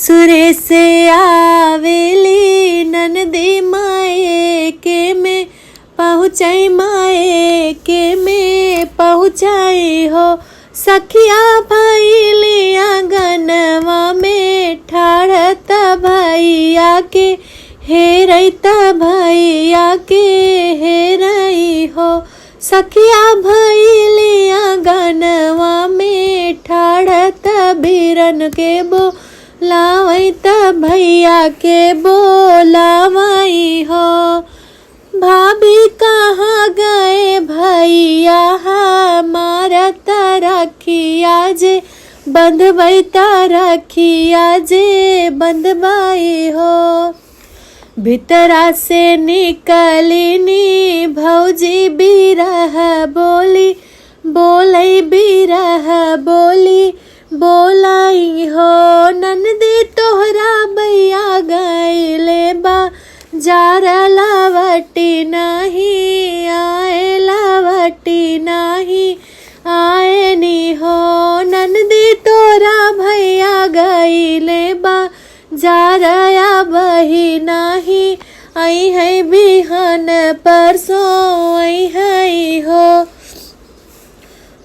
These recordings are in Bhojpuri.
सुरे से आवेली ननदी माए के में पहुँचाई माए के में पहुँचाई हो। सखिया भैली आंगनवा में ठाड़ता भैया के हेरैता भैया के हेरई हो। सखिया भैली आंगनवा में ठाड़ता बीरन के बोलावैता भैया के बोलावई हो। भाभी कहाँ गए भैया हमारा रखिया जे बंधबैता रखिया जे बंधबाई हो। भीतरा से निकलिनी भौजी बिरह बोली बोलई बिरह बोली बोलाई हो। नंदी तोहरा भैया गईले बा जारा लावटी नहीं आए लावटी नहीं आए नी हो। नंदी तोरा भैया गईले बा जारा बही नहीं आई है बिहान परसों आई है हो।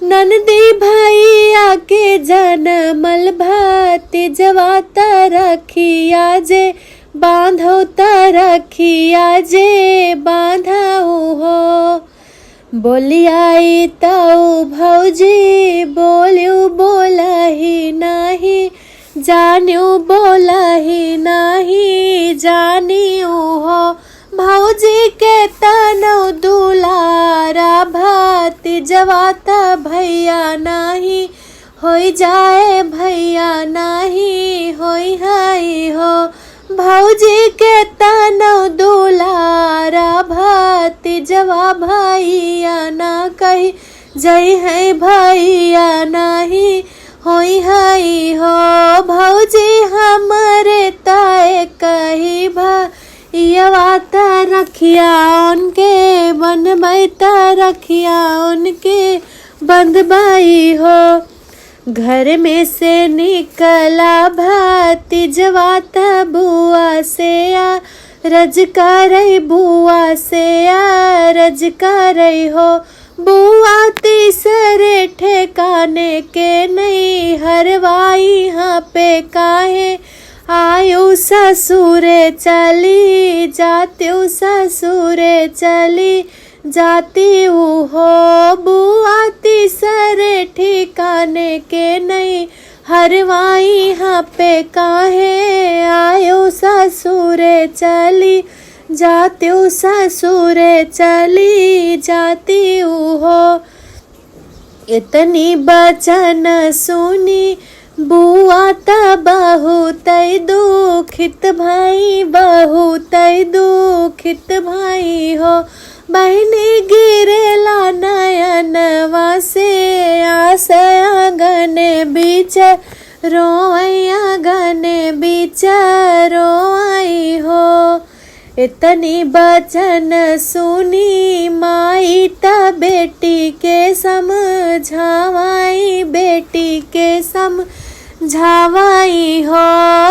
नंदी भैया के जनमल भाती जवाता रखिया जे बांधो रखिया जे बांधो हो। बोलियाई ताऊ भौजी बोलियो बोलही नहीं जानियो बोलही नहीं जानियो हो। भौजी के तनो दुलारा भाती जवाता भैया नहीं होई जाए भैया नहीं होई हाई हो। भौजी के तनो दुलारा भाती जवा भैया ना कही जय है भैया नहीं होई हाई हो। भौजी हमरे ताए कही भैया वाता रखिया उनके बनबैता रखिया उनके बंधबाई हो। घर में से निकला भाती जवाता बुआ से रज करई बुआ से रज करई हो। बुआ तीसरे ठेकाने के नहीं हरवाई यहाँ पे काहे आयु ससुरे चली जाती ससुरे चली जाती हो। बुआ तीसरे ठिकाने के नहीं हरवाई यहाँ पे काहे आयो ससुरे चली जाती ससुरे चली जाती हो। इतनी बचन सुनी बुआ त बहुत दुखित भाई बहुत दुखित भाई हो। बहनी गिरेला नयनवा से आस आंगने बीच रोई आंगने बीच रोई हो। इतनी बचन सुनी माई त बेटी के समझावाई बेटी के समझावाई हो।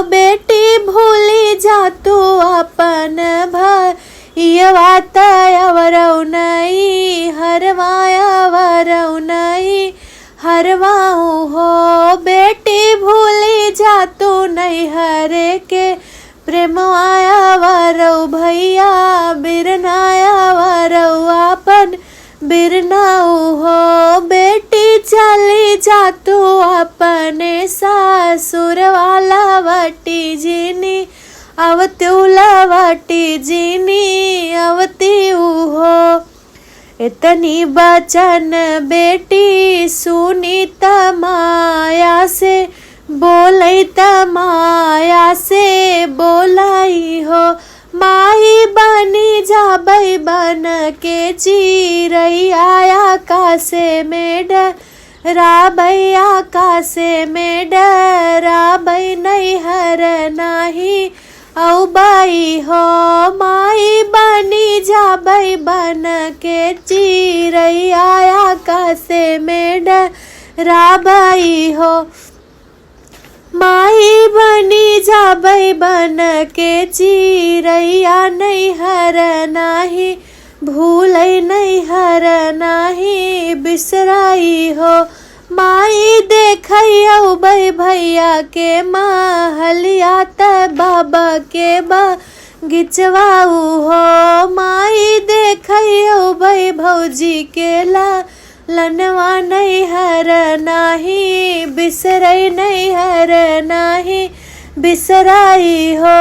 बेटी भूली जा तू अपन भैया वातावरौ नहीं हरवाया वरौ नहीं हरवाऊ हो। बेटी भूली जा तू नहीं हरे के प्रेम आया वरौ भैया बिरनाया वरौ अपन बिरनाऊ हो। बेटी चली जा तू अपने सासुर वाला वटी जीनी अवत्यु लवटी जीनी अवत्यु हो। इतनी बचन बेटी सुनी तमाया से बोलई तमाया से बोलाई हो। माई बनी जाबई बन के चिरई आया कासे में डराबई आकाशे में डराबई नहीं हर नाही औ बाई हो। माई बनी जाबई बन के चिरई आया कासे में डराबई हो। माई बनी जा आबै बन के चिरैया नैहर नाही भूलै नैहर नाही बिसराई हो। माई देखै अबै भैया के महलिया त बाबा के गिचवाऊ हो। माई देखै अबै भौजी के लनवा नैहर नाही बिसरै नैहर नाही बिसराई हो।